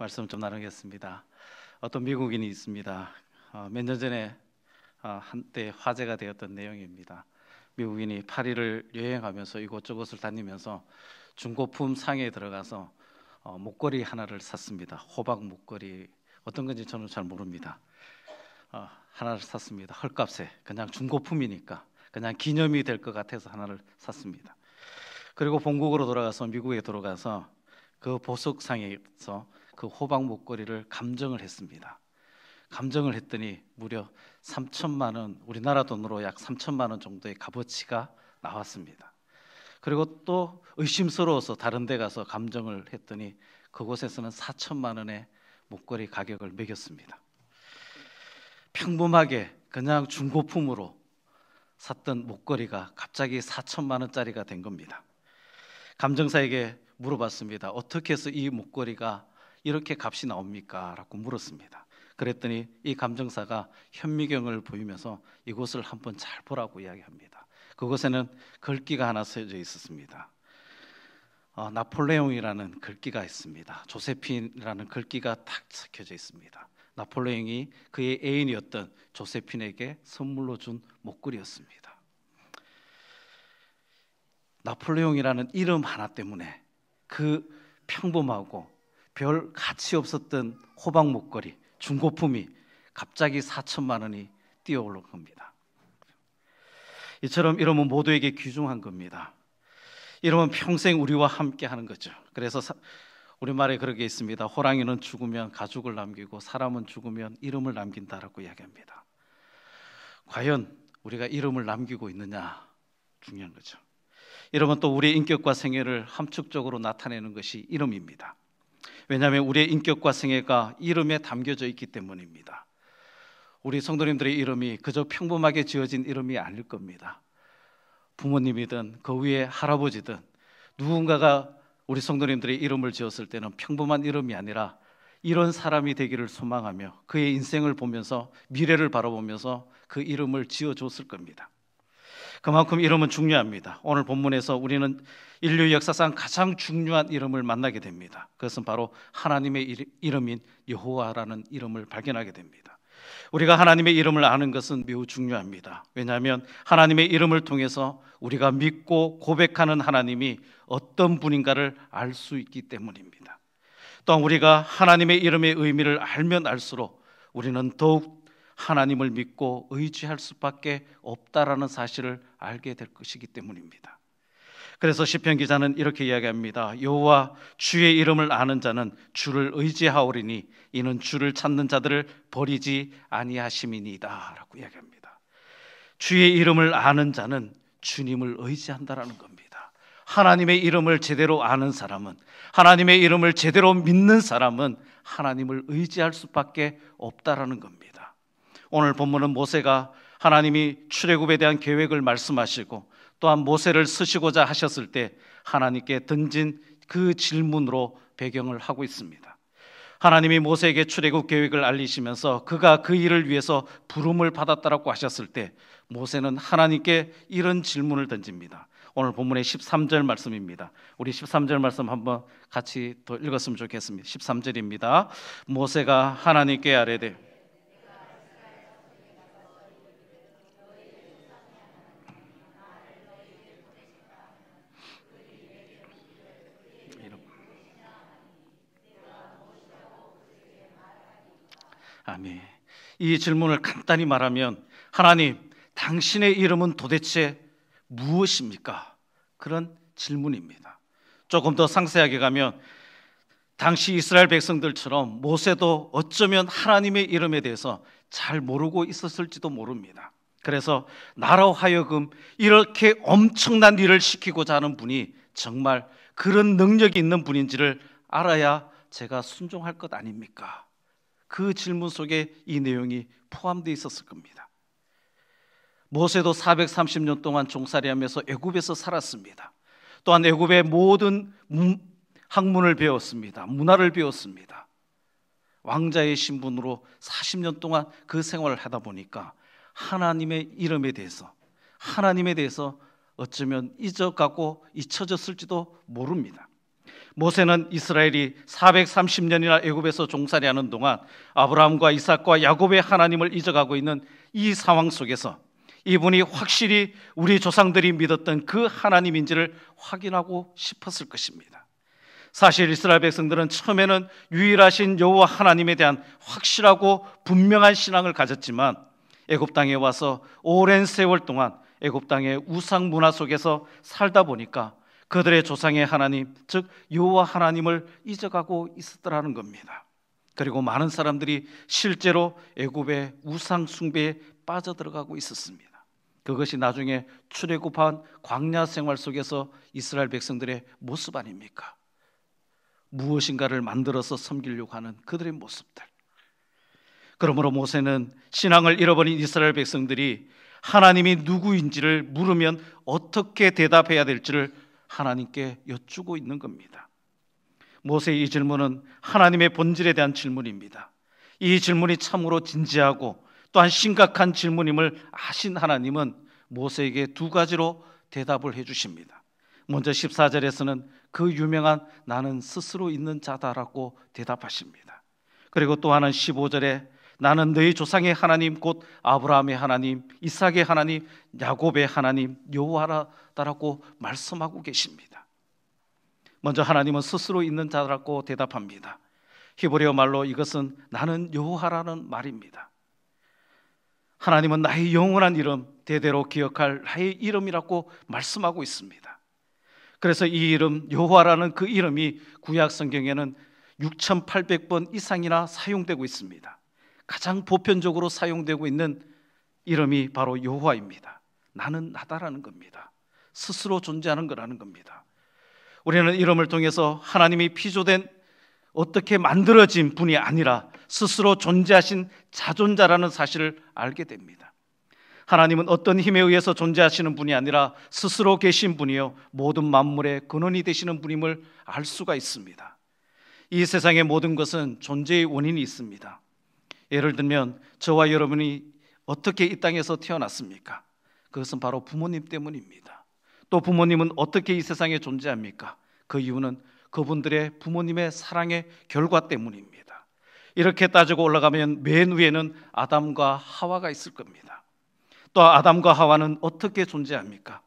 말씀 좀 나누겠습니다. 어떤 미국인이 있습니다. 몇 년 전에 한때 화제가 되었던 내용입니다. 미국인이 파리를 여행하면서 이곳저곳을 다니면서 중고품 상해에 들어가서 목걸이 하나를 샀습니다. 호박 목걸이, 어떤 건지 저는 잘 모릅니다. 하나를 샀습니다. 헐값에, 그냥 중고품이니까 그냥 기념이 될 것 같아서 하나를 샀습니다. 그리고 본국으로 돌아가서, 미국에 돌아가서 그 보석상에서 그 호박 목걸이를 감정을 했습니다. 감정을 했더니 무려 3천만 원, 우리나라 돈으로 약 3천만 원 정도의 값어치가 나왔습니다. 그리고 또 의심스러워서 다른 데 가서 감정을 했더니 그곳에서는 4천만 원의 목걸이 가격을 매겼습니다. 평범하게 그냥 중고품으로 샀던 목걸이가 갑자기 4천만 원짜리가 된 겁니다. 감정사에게 물어봤습니다. 어떻게 해서 이 목걸이가 이렇게 값이 나옵니까? 라고 물었습니다. 그랬더니 이 감정사가 현미경을 보이면서 이곳을 한번 잘 보라고 이야기합니다. 그곳에는 글귀가 하나 써져 있었습니다. 나폴레옹이라는 글귀가 있습니다. 조세핀이라는 글귀가 딱 적혀져 있습니다. 나폴레옹이 그의 애인이었던 조세핀에게 선물로 준 목걸이였습니다. 나폴레옹이라는 이름 하나 때문에 그 평범하고 별 가치 없었던 호박 목걸이, 중고품이 갑자기 4천만 원이 뛰어오른 겁니다. 이처럼 이름은 모두에게 귀중한 겁니다. 이름은 평생 우리와 함께 하는 거죠. 그래서 우리말에 그렇게 있습니다. 호랑이는 죽으면 가죽을 남기고 사람은 죽으면 이름을 남긴다라고 이야기합니다. 과연 우리가 이름을 남기고 있느냐, 중요한 거죠. 이름은 또 우리의 인격과 생애를 함축적으로 나타내는 것이 이름입니다. 왜냐하면 우리의 인격과 생애가 이름에 담겨져 있기 때문입니다. 우리 성도님들의 이름이 그저 평범하게 지어진 이름이 아닐 겁니다. 부모님이든 그 위에 할아버지든 누군가가 우리 성도님들의 이름을 지었을 때는 평범한 이름이 아니라 이런 사람이 되기를 소망하며 그의 인생을 보면서, 미래를 바라보면서 그 이름을 지어줬을 겁니다. 그만큼 이름은 중요합니다. 오늘 본문에서 우리는 인류 역사상 가장 중요한 이름을 만나게 됩니다. 그것은 바로 하나님의 이름인 여호와라는 이름을 발견하게 됩니다. 우리가 하나님의 이름을 아는 것은 매우 중요합니다. 왜냐하면 하나님의 이름을 통해서 우리가 믿고 고백하는 하나님이 어떤 분인가를 알 수 있기 때문입니다. 또한 우리가 하나님의 이름의 의미를 알면 알수록 우리는 더욱 하나님을 믿고 의지할 수밖에 없다라는 사실을 알게 될 것이기 때문입니다. 그래서 시편 기자는 이렇게 이야기합니다. 여호와 주의 이름을 아는 자는 주를 의지하오리니 이는 주를 찾는 자들을 버리지 아니하심이니이다 라고 이야기합니다. 주의 이름을 아는 자는 주님을 의지한다라는 겁니다. 하나님의 이름을 제대로 아는 사람은, 하나님의 이름을 제대로 믿는 사람은 하나님을 의지할 수밖에 없다라는 겁니다. 오늘 본문은 모세가 하나님이 출애굽에 대한 계획을 말씀하시고 또한 모세를 쓰시고자 하셨을 때 하나님께 던진 그 질문으로 배경을 하고 있습니다. 하나님이 모세에게 출애굽 계획을 알리시면서 그가 그 일을 위해서 부름을 받았다라고 하셨을 때 모세는 하나님께 이런 질문을 던집니다. 오늘 본문의 13절 말씀입니다. 우리 13절 말씀 한번 같이 더 읽었으면 좋겠습니다. 13절입니다. 모세가 하나님께 아뢰되 아멘. 이 질문을 간단히 말하면 하나님, 당신의 이름은 도대체 무엇입니까? 그런 질문입니다. 조금 더 상세하게 가면 당시 이스라엘 백성들처럼 모세도 어쩌면 하나님의 이름에 대해서 잘 모르고 있었을지도 모릅니다. 그래서 나로 하여금 이렇게 엄청난 일을 시키고자 하는 분이 정말 그런 능력이 있는 분인지를 알아야 제가 순종할 것 아닙니까? 그 질문 속에 이 내용이 포함되어 있었을 겁니다. 모세도 430년 동안 종살이하면서 애굽에서 살았습니다. 또한 애굽의 모든 학문을 배웠습니다. 문화를 배웠습니다. 왕자의 신분으로 40년 동안 그 생활을 하다 보니까 하나님의 이름에 대해서, 하나님에 대해서 어쩌면 잊어가고 잊혀졌을지도 모릅니다. 모세는 이스라엘이 430년이나 애굽에서 종살이 하는 동안 아브라함과 이삭과 야곱의 하나님을 잊어가고 있는 이 상황 속에서 이분이 확실히 우리 조상들이 믿었던 그 하나님인지를 확인하고 싶었을 것입니다. 사실 이스라엘 백성들은 처음에는 유일하신 여호와 하나님에 대한 확실하고 분명한 신앙을 가졌지만 애굽 땅에 와서 오랜 세월 동안 애굽 땅의 우상 문화 속에서 살다 보니까 그들의 조상의 하나님, 즉 여호와 하나님을 잊어가고 있었더라는 겁니다. 그리고 많은 사람들이 실제로 애굽의 우상 숭배에 빠져들어가고 있었습니다. 그것이 나중에 출애굽한 광야 생활 속에서 이스라엘 백성들의 모습 아닙니까? 무엇인가를 만들어서 섬기려고 하는 그들의 모습들. 그러므로 모세는 신앙을 잃어버린 이스라엘 백성들이 하나님이 누구인지를 물으면 어떻게 대답해야 될지를 하나님께 여쭈고 있는 겁니다. 모세의 이 질문은 하나님의 본질에 대한 질문입니다. 이 질문이 참으로 진지하고 또한 심각한 질문임을 아신 하나님은 모세에게 두 가지로 대답을 해주십니다. 먼저 14절에서는 그 유명한 나는 스스로 있는 자다라고 대답하십니다. 그리고 또 하나는 15절에 나는 너희 조상의 하나님 곧 아브라함의 하나님, 이삭의 하나님, 야곱의 하나님 여호와라고 말씀하고 계십니다. 먼저 하나님은 스스로 있는 자라고 대답합니다. 히브리어 말로 이것은 나는 여호와라는 말입니다. 하나님은 나의 영원한 이름, 대대로 기억할 나의 이름이라고 말씀하고 있습니다. 그래서 이 이름 여호와라는 그 이름이 구약 성경에는 6,800번 이상이나 사용되고 있습니다. 가장 보편적으로 사용되고 있는 이름이 바로 여호와입니다. 나는 나다라는 겁니다. 스스로 존재하는 거라는 겁니다. 우리는 이름을 통해서 하나님이 피조된 어떻게 만들어진 분이 아니라 스스로 존재하신 자존자라는 사실을 알게 됩니다. 하나님은 어떤 힘에 의해서 존재하시는 분이 아니라 스스로 계신 분이요 모든 만물의 근원이 되시는 분임을 알 수가 있습니다. 이 세상의 모든 것은 존재의 원인이 있습니다. 예를 들면 저와 여러분이 어떻게 이 땅에서 태어났습니까? 그것은 바로 부모님 때문입니다. 또 부모님은 어떻게 이 세상에 존재합니까? 그 이유는 그분들의 부모님의 사랑의 결과 때문입니다. 이렇게 따지고 올라가면 맨 위에는 아담과 하와가 있을 겁니다. 또 아담과 하와는 어떻게 존재합니까?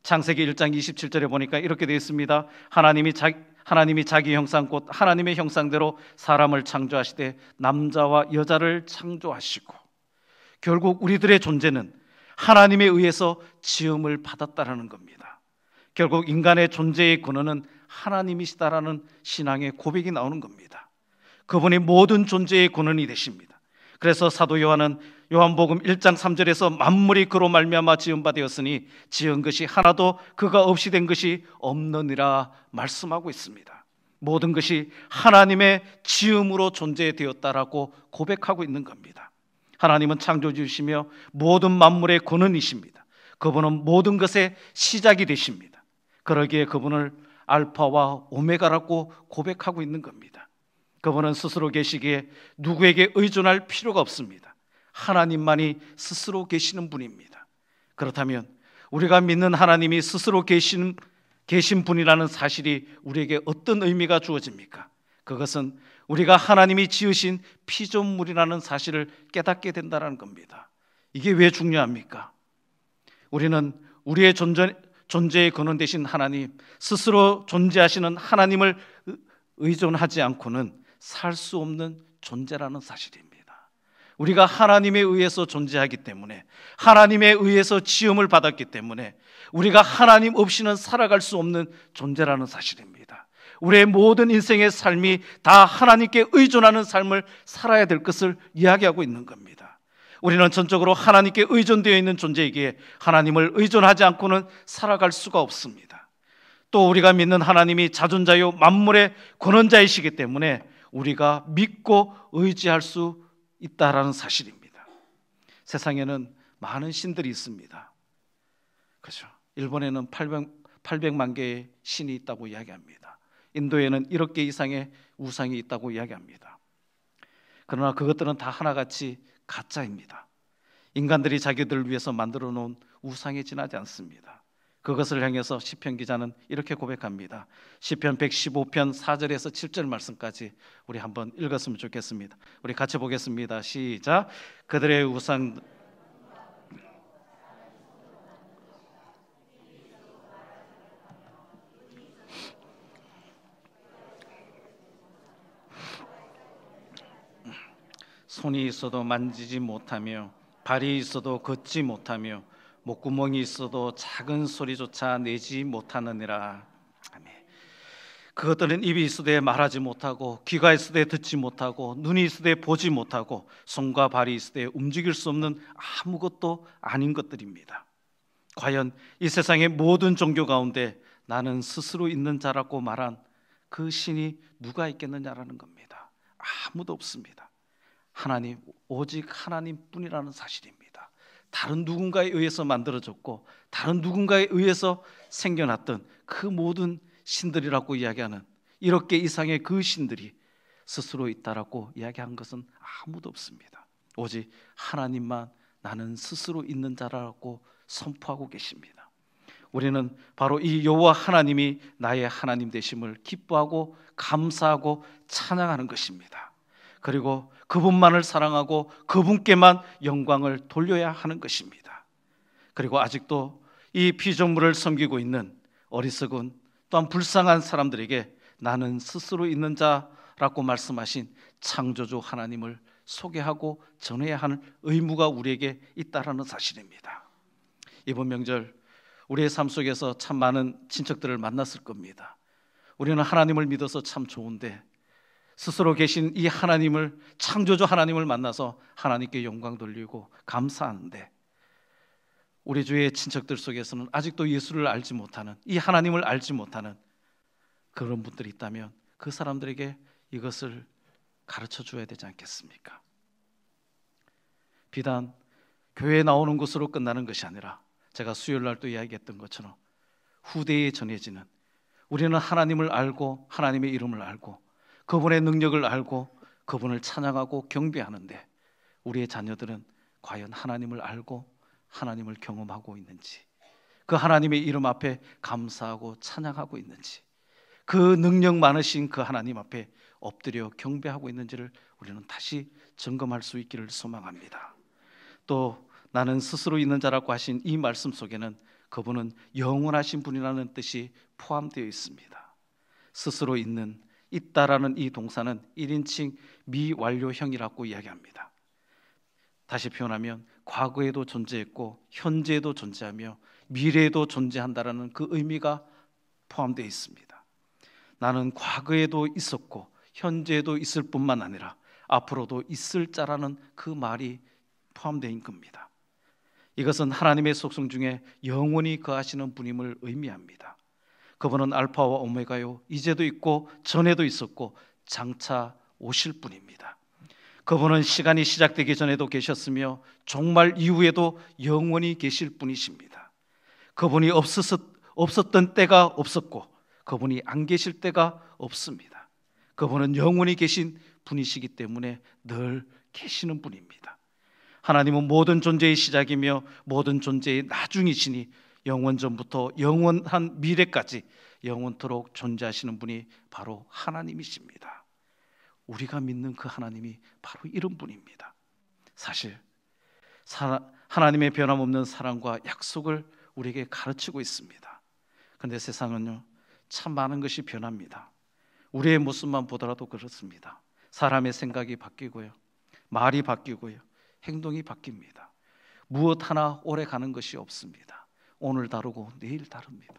창세기 1장 27절에 보니까 이렇게 되어 있습니다. 하나님이 자기 형상 곧 하나님의 형상대로 사람을 창조하시되 남자와 여자를 창조하시고, 결국 우리들의 존재는 하나님에 의해서 지음을 받았다라는 겁니다. 결국 인간의 존재의 근원은 하나님이시다라는 신앙의 고백이 나오는 겁니다. 그분이 모든 존재의 근원이 되십니다. 그래서 사도 요한은 요한복음 1장 3절에서 만물이 그로 말미암아 지은 바 되었으니 지은 것이 하나도 그가 없이 된 것이 없느니라 말씀하고 있습니다. 모든 것이 하나님의 지음으로 존재되었다라고 고백하고 있는 겁니다. 하나님은 창조주이시며 모든 만물의 근원이십니다. 그분은 모든 것의 시작이 되십니다. 그러기에 그분을 알파와 오메가라고 고백하고 있는 겁니다. 그분은 스스로 계시기에 누구에게 의존할 필요가 없습니다. 하나님만이 스스로 계시는 분입니다. 그렇다면 우리가 믿는 하나님이 스스로 계신 분이라는 사실이 우리에게 어떤 의미가 주어집니까? 그것은 우리가 하나님이 지으신 피조물이라는 사실을 깨닫게 된다는 겁니다. 이게 왜 중요합니까? 우리는 우리의 존재의 근원 되신 하나님, 스스로 존재하시는 하나님을 의존하지 않고는 살 수 없는 존재라는 사실입니다. 우리가 하나님에 의해서 존재하기 때문에, 하나님에 의해서 지음을 받았기 때문에 우리가 하나님 없이는 살아갈 수 없는 존재라는 사실입니다. 우리의 모든 인생의 삶이 다 하나님께 의존하는 삶을 살아야 될 것을 이야기하고 있는 겁니다. 우리는 전적으로 하나님께 의존되어 있는 존재이기에 하나님을 의존하지 않고는 살아갈 수가 없습니다. 또 우리가 믿는 하나님이 자존자요 만물의 권원자이시기 때문에 우리가 믿고 의지할 수 있다라는 사실입니다. 세상에는 많은 신들이 있습니다. 그렇죠? 일본에는 800만 개의 신이 있다고 이야기합니다. 인도에는 1억 개 이상의 우상이 있다고 이야기합니다. 그러나 그것들은 다 하나같이 가짜입니다. 인간들이 자기들을 위해서 만들어 놓은 우상에 지나지 않습니다. 그것을 향해서 시편 기자는 이렇게 고백합니다. 시편 115편 4절에서 7절 말씀까지 우리 한번 읽었으면 좋겠습니다. 우리 같이 보겠습니다. 시작. 그들의 우상 손이 있어도 만지지 못하며 발이 있어도 걷지 못하며 목구멍이 있어도 작은 소리조차 내지 못하느니라. 아멘. 그것들은 입이 있으되 말하지 못하고 귀가 있으되 듣지 못하고 눈이 있으되 보지 못하고 손과 발이 있으되 움직일 수 없는 아무것도 아닌 것들입니다. 과연 이 세상의 모든 종교 가운데 나는 스스로 있는 자라고 말한 그 신이 누가 있겠느냐라는 겁니다. 아무도 없습니다. 하나님, 오직 하나님뿐이라는 사실입니다. 다른 누군가에 의해서 만들어졌고 다른 누군가에 의해서 생겨났던 그 모든 신들이라고 이야기하는 이렇게 이상의 그 신들이 스스로 있다라고 이야기한 것은 아무도 없습니다. 오직 하나님만 나는 스스로 있는 자라고 선포하고 계십니다. 우리는 바로 이 여호와 하나님이 나의 하나님 되심을 기뻐하고 감사하고 찬양하는 것입니다. 그리고 그분만을 사랑하고 그분께만 영광을 돌려야 하는 것입니다. 그리고 아직도 이 피조물을 섬기고 있는 어리석은 또한 불쌍한 사람들에게 나는 스스로 있는 자라고 말씀하신 창조주 하나님을 소개하고 전해야 하는 의무가 우리에게 있다라는 사실입니다. 이번 명절 우리의 삶 속에서 참 많은 친척들을 만났을 겁니다. 우리는 하나님을 믿어서 참 좋은데 스스로 계신 이 하나님을, 창조주 하나님을 만나서 하나님께 영광 돌리고 감사하는데 우리 주위의 친척들 속에서는 아직도 예수를 알지 못하는, 이 하나님을 알지 못하는 그런 분들이 있다면 그 사람들에게 이것을 가르쳐 줘야 되지 않겠습니까? 비단 교회에 나오는 것으로 끝나는 것이 아니라 제가 수요일 날도 이야기했던 것처럼 후대에 전해지는, 우리는 하나님을 알고 하나님의 이름을 알고 그분의 능력을 알고 그분을 찬양하고 경배하는데 우리의 자녀들은 과연 하나님을 알고 하나님을 경험하고 있는지, 그 하나님의 이름 앞에 감사하고 찬양하고 있는지, 그 능력 많으신 그 하나님 앞에 엎드려 경배하고 있는지를 우리는 다시 점검할 수 있기를 소망합니다. 또 나는 스스로 있는 자라고 하신 이 말씀 속에는 그분은 영원하신 분이라는 뜻이 포함되어 있습니다. 스스로 있는, 있다라는 이 동사는 1인칭 미완료형이라고 이야기합니다. 다시 표현하면 과거에도 존재했고 현재에도 존재하며 미래에도 존재한다라는 그 의미가 포함되어 있습니다. 나는 과거에도 있었고 현재에도 있을 뿐만 아니라 앞으로도 있을 자라는 그 말이 포함되어 겁니다. 이것은 하나님의 속성 중에 영원히 거하시는 분임을 의미합니다. 그분은 알파와 오메가요, 이제도 있고 전에도 있었고 장차 오실 분입니다. 그분은 시간이 시작되기 전에도 계셨으며 종말 이후에도 영원히 계실 분이십니다. 그분이 없었던 때가 없었고 그분이 안 계실 때가 없습니다. 그분은 영원히 계신 분이시기 때문에 늘 계시는 분입니다. 하나님은 모든 존재의 시작이며 모든 존재의 나중이시니 영원 전부터 영원한 미래까지 영원토록 존재하시는 분이 바로 하나님이십니다. 우리가 믿는 그 하나님이 바로 이런 분입니다. 사실 하나님의 변함없는 사랑과 약속을 우리에게 가르치고 있습니다. 그런데 세상은요, 참 많은 것이 변합니다. 우리의 모습만 보더라도 그렇습니다. 사람의 생각이 바뀌고요, 말이 바뀌고요, 행동이 바뀝니다. 무엇 하나 오래 가는 것이 없습니다. 오늘 다르고 내일 다릅니다.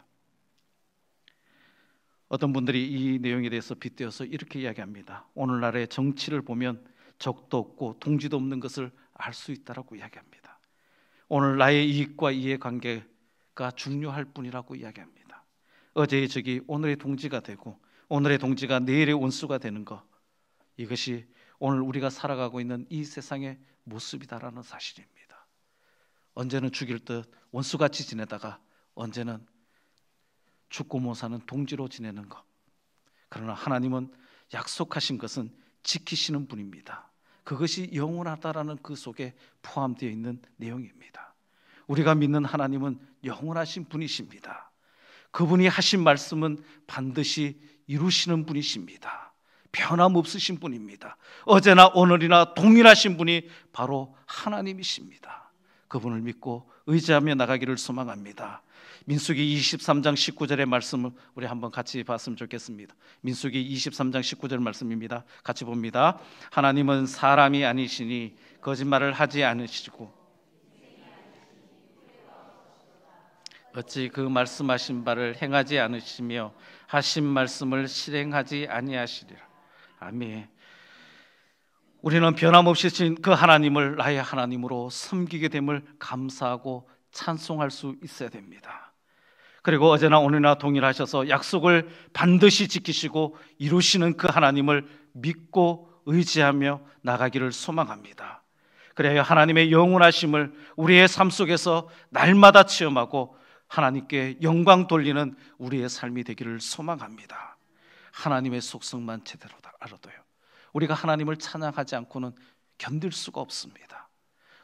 어떤 분들이 이 내용에 대해서 빗대어서 이렇게 이야기합니다. 오늘날의 정치를 보면 적도 없고 동지도 없는 것을 알 수 있다라고 이야기합니다. 오늘 나의 이익과 이해관계가 중요할 뿐이라고 이야기합니다. 어제의 적이 오늘의 동지가 되고 오늘의 동지가 내일의 원수가 되는 것, 이것이 오늘 우리가 살아가고 있는 이 세상의 모습이다라는 사실입니다. 언제는 죽일 듯 원수같이 지내다가 언제는 죽고 못 사는 동지로 지내는 것. 그러나 하나님은 약속하신 것은 지키시는 분입니다. 그것이 영원하다라는 그 속에 포함되어 있는 내용입니다. 우리가 믿는 하나님은 영원하신 분이십니다. 그분이 하신 말씀은 반드시 이루시는 분이십니다. 변함없으신 분입니다. 어제나 오늘이나 동일하신 분이 바로 하나님이십니다. 그분을 믿고 의지하며 나가기를 소망합니다. 민수기 23장 19절의 말씀을 우리 한번 같이 봤으면 좋겠습니다. 민수기 23장 19절 말씀입니다. 같이 봅니다. 하나님은 사람이 아니시니 거짓말을 하지 않으시고 어찌 그 말씀하신 바를 행하지 않으시며 하신 말씀을 실행하지 아니하시리라. 아멘. 우리는 변함없이 신 그 하나님을 나의 하나님으로 섬기게 됨을 감사하고 찬송할 수 있어야 됩니다. 그리고 어제나 오늘이나 동일하셔서 약속을 반드시 지키시고 이루시는 그 하나님을 믿고 의지하며 나가기를 소망합니다. 그래야 하나님의 영원하심을 우리의 삶 속에서 날마다 체험하고 하나님께 영광 돌리는 우리의 삶이 되기를 소망합니다. 하나님의 속성만 제대로 알아도요, 우리가 하나님을 찬양하지 않고는 견딜 수가 없습니다.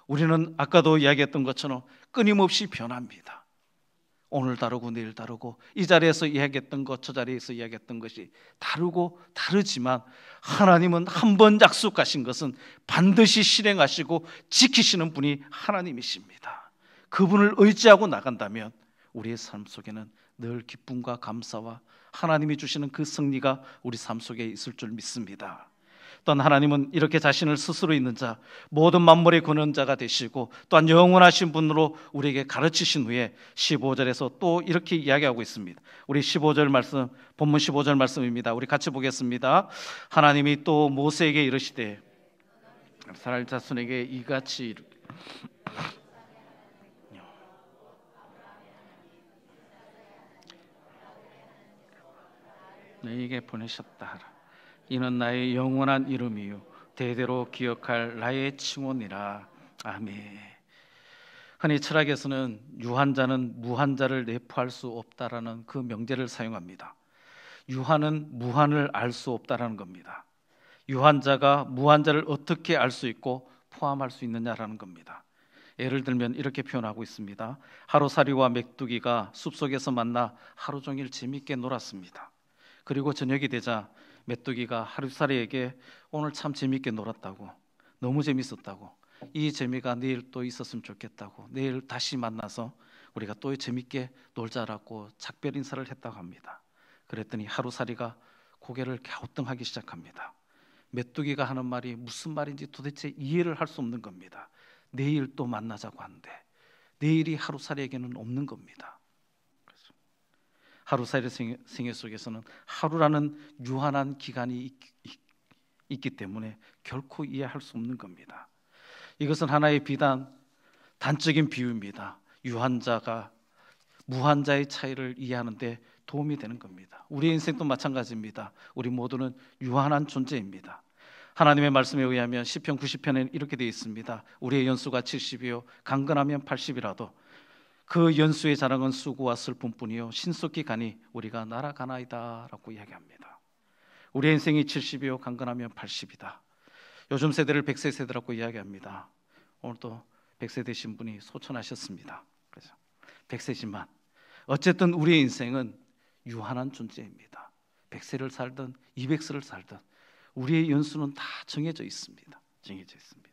우리는 아까도 이야기했던 것처럼 끊임없이 변합니다. 오늘 다르고 내일 다르고, 이 자리에서 이야기했던 것 저 자리에서 이야기했던 것이 다르고 다르지만 하나님은 한 번 약속하신 것은 반드시 실행하시고 지키시는 분이 하나님이십니다. 그분을 의지하고 나간다면 우리의 삶 속에는 늘 기쁨과 감사와 하나님이 주시는 그 승리가 우리 삶 속에 있을 줄 믿습니다. 또한 하나님은 이렇게 자신을 스스로 있는 자, 모든 만물의 근원자가 되시고 또한 영원하신 분으로 우리에게 가르치신 후에 15절에서 또 이렇게 이야기하고 있습니다. 우리 15절 말씀, 본문 15절 말씀입니다. 우리 같이 보겠습니다. 하나님이 또 모세에게 이르시되 이스라엘 자손에게 이같이 이르기를 너희에게 보내셨다 하라. 이는 나의 영원한 이름이요 대대로 기억할 나의 칭호니라. 아멘. 흔히 철학에서는 유한자는 무한자를 내포할 수 없다라는 그 명제를 사용합니다. 유한은 무한을 알 수 없다라는 겁니다. 유한자가 무한자를 어떻게 알 수 있고 포함할 수 있느냐라는 겁니다. 예를 들면 이렇게 표현하고 있습니다. 하루살이와 메뚜기가 숲속에서 만나 하루 종일 재밌게 놀았습니다. 그리고 저녁이 되자 메뚜기가 하루살이에게 오늘 참 재밌게 놀았다고, 너무 재밌었다고, 이 재미가 내일 또 있었으면 좋겠다고, 내일 다시 만나서 우리가 또 재밌게 놀자라고 작별 인사를 했다고 합니다. 그랬더니 하루살이가 고개를 갸우뚱하기 시작합니다. 메뚜기가 하는 말이 무슨 말인지 도대체 이해를 할 수 없는 겁니다. 내일 또 만나자고 하는데 내일이 하루살이에게는 없는 겁니다. 하루살이 생애 속에서는 하루라는 유한한 기간이 있기 때문에 결코 이해할 수 없는 겁니다. 이것은 하나의 비단 단적인 비유입니다. 유한자가 무한자의 차이를 이해하는 데 도움이 되는 겁니다. 우리 인생도 마찬가지입니다. 우리 모두는 유한한 존재입니다. 하나님의 말씀에 의하면 시편 90편에는 이렇게 되어 있습니다. 우리의 연수가 70이요 강건하면 80이라도 그 연수의 자랑은 수고와 슬픔뿐이요 신속히 가니 우리가 날아가나이다 라고 이야기합니다. 우리의 인생이 70이요 강건하면 80이다. 요즘 세대를 100세 세대라고 이야기합니다. 오늘도 100세 되신 분이 소천하셨습니다. 그래서 100세지만 어쨌든 우리의 인생은 유한한 존재입니다. 100세를 살든 200세를 살든 우리의 연수는 다 정해져 있습니다. 정해져 있습니다.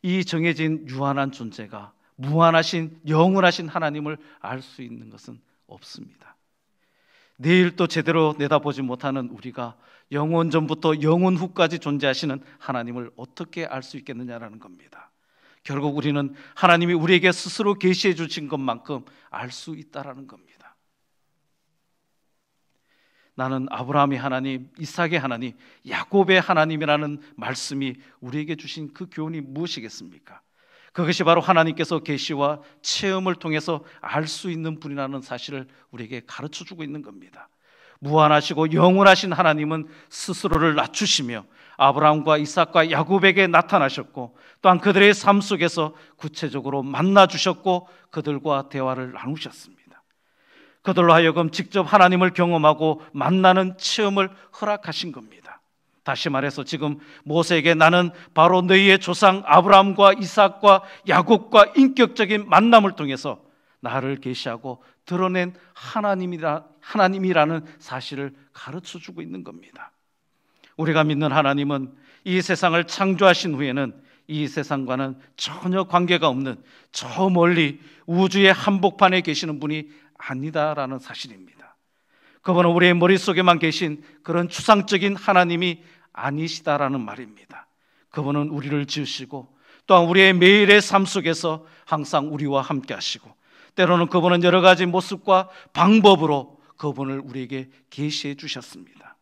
이 정해진 유한한 존재가 무한하신 영원하신 하나님을 알 수 있는 것은 없습니다. 내일 또 제대로 내다보지 못하는 우리가 영원 전부터 영원 후까지 존재하시는 하나님을 어떻게 알 수 있겠느냐라는 겁니다. 결국 우리는 하나님이 우리에게 스스로 계시해 주신 것만큼 알 수 있다라는 겁니다. 나는 아브라함의 하나님, 이삭의 하나님, 야곱의 하나님이라는 말씀이 우리에게 주신 그 교훈이 무엇이겠습니까? 그것이 바로 하나님께서 계시와 체험을 통해서 알 수 있는 분이라는 사실을 우리에게 가르쳐주고 있는 겁니다. 무한하시고 영원하신 하나님은 스스로를 낮추시며 아브라함과 이삭과 야곱에게 나타나셨고 또한 그들의 삶 속에서 구체적으로 만나주셨고 그들과 대화를 나누셨습니다. 그들로 하여금 직접 하나님을 경험하고 만나는 체험을 허락하신 겁니다. 다시 말해서 지금 모세에게 나는 바로 너희의 조상 아브라함과 이삭과 야곱과 인격적인 만남을 통해서 나를 계시하고 드러낸 하나님이라는 사실을 가르쳐주고 있는 겁니다. 우리가 믿는 하나님은 이 세상을 창조하신 후에는 이 세상과는 전혀 관계가 없는 저 멀리 우주의 한복판에 계시는 분이 아니다라는 사실입니다. 그분은 우리의 머릿속에만 계신 그런 추상적인 하나님이 아니시다라는 말입니다. 그분은 우리를 지으시고 또한 우리의 매일의 삶 속에서 항상 우리와 함께 하시고 때로는 그분은 여러 가지 모습과 방법으로 그분을 우리에게 계시해 주셨습니다.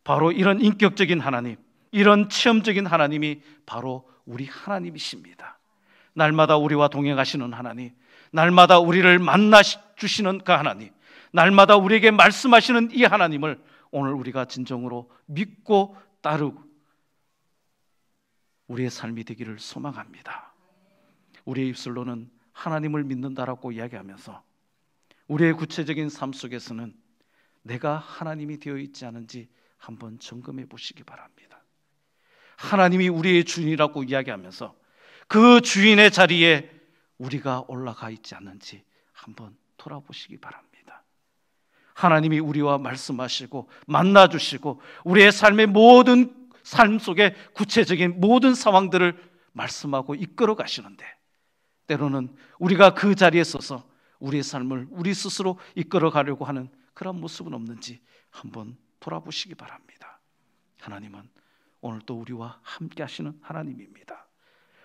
바로 이런 인격적인 하나님, 이런 체험적인 하나님이 바로 우리 하나님이십니다. 날마다 우리와 동행하시는 하나님, 날마다 우리를 만나 주시는 그 하나님, 날마다 우리에게 말씀하시는 이 하나님을 오늘 우리가 진정으로 믿고 따르고 우리의 삶이 되기를 소망합니다. 우리의 입술로는 하나님을 믿는다라고 이야기하면서 우리의 구체적인 삶 속에서는 내가 하나님이 되어 있지 않은지 한번 점검해 보시기 바랍니다. 하나님이 우리의 주인이라고 이야기하면서 그 주인의 자리에 우리가 올라가 있지 않는지 한번 돌아보시기 바랍니다. 하나님이 우리와 말씀하시고 만나주시고 우리의 삶의 모든 삶 속에 구체적인 모든 상황들을 말씀하고 이끌어 가시는데 때로는 우리가 그 자리에 서서 우리의 삶을 우리 스스로 이끌어 가려고 하는 그런 모습은 없는지 한번 돌아보시기 바랍니다. 하나님은 오늘 또 우리와 함께 하시는 하나님입니다.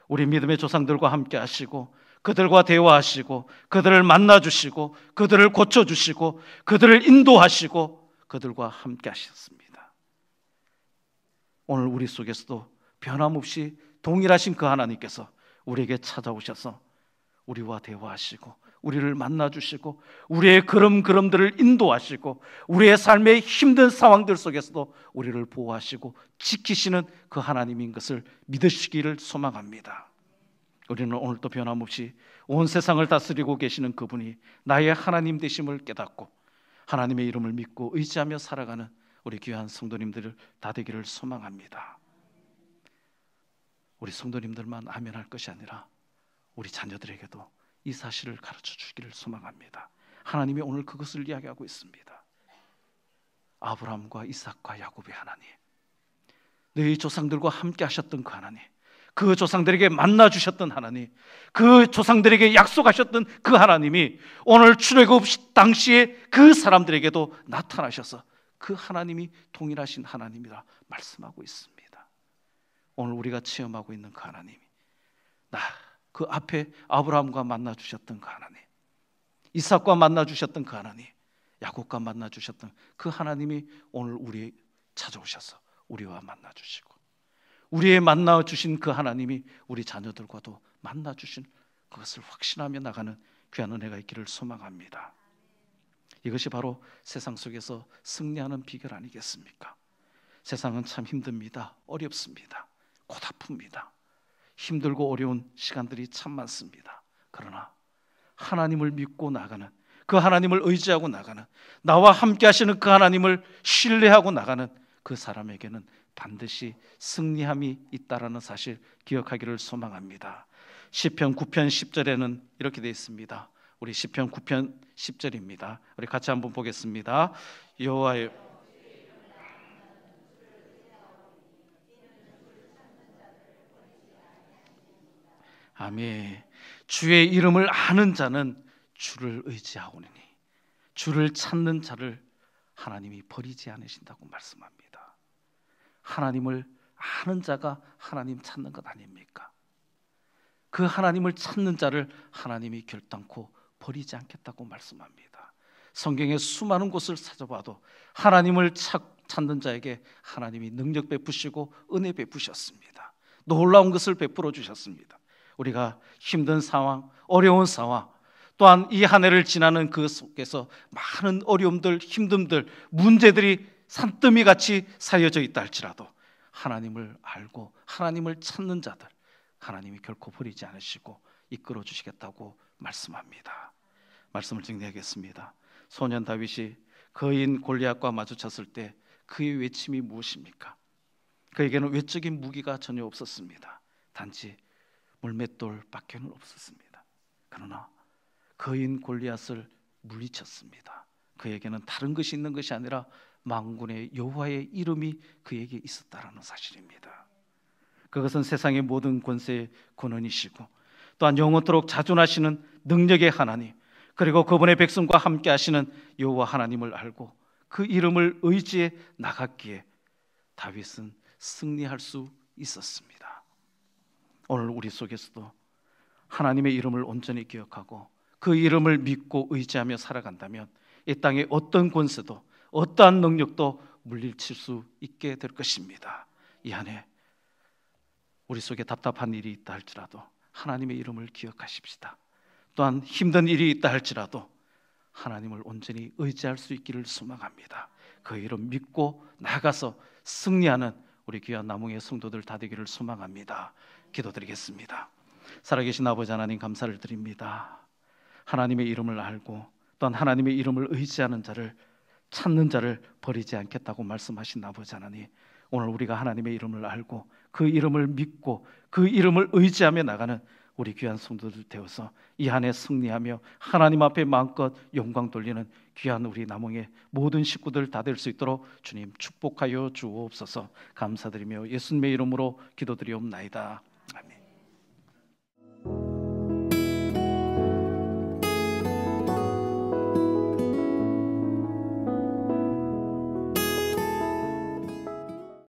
우리 믿음의 조상들과 함께 하시고 그들과 대화하시고 그들을 만나주시고 그들을 고쳐주시고 그들을 인도하시고 그들과 함께 하셨습니다. 오늘 우리 속에서도 변함없이 동일하신 그 하나님께서 우리에게 찾아오셔서 우리와 대화하시고 우리를 만나주시고 우리의 걸음걸음들을 인도하시고 우리의 삶의 힘든 상황들 속에서도 우리를 보호하시고 지키시는 그 하나님인 것을 믿으시기를 소망합니다. 우리는 오늘도 변함없이 온 세상을 다스리고 계시는 그분이 나의 하나님 되심을 깨닫고 하나님의 이름을 믿고 의지하며 살아가는 우리 귀한 성도님들을 다 되기를 소망합니다. 우리 성도님들만 아멘할 것이 아니라 우리 자녀들에게도 이 사실을 가르쳐 주기를 소망합니다. 하나님이 오늘 그것을 이야기하고 있습니다. 아브라함과 이삭과 야곱의 하나님, 너희 조상들과 함께 하셨던 그 하나님, 그 조상들에게 만나 주셨던 하나님, 그 조상들에게 약속하셨던 그 하나님이 오늘 출애굽 당시에 그 사람들에게도 나타나셔서 그 하나님이 동일하신 하나님이라 말씀하고 있습니다. 오늘 우리가 체험하고 있는 그 하나님이 그 앞에 아브라함과 만나 주셨던 그 하나님, 이삭과 만나 주셨던 그 하나님, 야곱과 만나 주셨던 그 하나님이 오늘 우리 찾아오셔서 우리와 만나 주시고 우리의 만나 주신 그 하나님이 우리 자녀들과도 만나 주신 그것을 확신하며 나가는 귀한 은혜가 있기를 소망합니다. 이것이 바로 세상 속에서 승리하는 비결 아니겠습니까? 세상은 참 힘듭니다. 어렵습니다. 고달픕니다. 힘들고 어려운 시간들이 참 많습니다. 그러나 하나님을 믿고 나가는, 그 하나님을 의지하고 나가는, 나와 함께 하시는 그 하나님을 신뢰하고 나가는 그 사람에게는 반드시 승리함이 있다라는 사실 기억하기를 소망합니다. 시편 9편 10절에는 이렇게 되어 있습니다. 우리 시편 9편 10절입니다. 우리 같이 한번 보겠습니다. 여호와의 아멘. 주의 이름을 아는 자는 주를 의지하오니 주를 찾는 자를 하나님이 버리지 않으신다고 말씀합니다. 하나님을 아는 자가 하나님 찾는 것 아닙니까? 그 하나님을 찾는 자를 하나님이 결단코 버리지 않겠다고 말씀합니다. 성경의 수많은 곳을 찾아봐도 하나님을 찾는 자에게 하나님이 능력 베푸시고 은혜 베푸셨습니다. 놀라운 것을 베풀어 주셨습니다. 우리가 힘든 상황, 어려운 상황, 또한 이 한 해를 지나는 그 속에서 많은 어려움들, 힘듦들, 문제들이 산더미같이 쌓여져 있다 할지라도 하나님을 알고 하나님을 찾는 자들 하나님이 결코 버리지 않으시고 이끌어 주시겠다고 말씀합니다. 말씀을 정리하겠습니다. 소년 다윗이 거인 골리앗과 마주쳤을 때 그의 외침이 무엇입니까? 그에게는 외적인 무기가 전혀 없었습니다. 단지 물맷돌밖에는 없었습니다. 그러나 거인 골리앗을 물리쳤습니다. 그에게는 다른 것이 있는 것이 아니라 만군의 여호와의 이름이 그에게 있었다라는 사실입니다. 그것은 세상의 모든 권세의 권원이시고 또한 영원토록 자존하시는 능력의 하나님, 그리고 그분의 백성과 함께 하시는 여호와 하나님을 알고 그 이름을 의지해 나갔기에 다윗은 승리할 수 있었습니다. 오늘 우리 속에서도 하나님의 이름을 온전히 기억하고 그 이름을 믿고 의지하며 살아간다면 이 땅의 어떤 권세도 어떠한 능력도 물리칠 수 있게 될 것입니다. 이 안에 우리 속에 답답한 일이 있다 할지라도 하나님의 이름을 기억하십시다. 또한 힘든 일이 있다 할지라도 하나님을 온전히 의지할 수 있기를 소망합니다. 그 이름 믿고 나가서 승리하는 우리 귀한 남웅의 성도들 다 되기를 소망합니다. 기도드리겠습니다. 살아계신 아버지 하나님, 감사를 드립니다. 하나님의 이름을 알고 또한 하나님의 이름을 의지하는 자를, 찾는 자를 버리지 않겠다고 말씀하신 아버지 하나님, 오늘 우리가 하나님의 이름을 알고 그 이름을 믿고 그 이름을 의지하며 나가는 우리 귀한 성도들 되어서 이 한 해 승리하며 하나님 앞에 마음껏 영광 돌리는 귀한 우리 남홍의 모든 식구들 다 될 수 있도록 주님 축복하여 주옵소서. 감사드리며 예수님의 이름으로 기도드리옵나이다.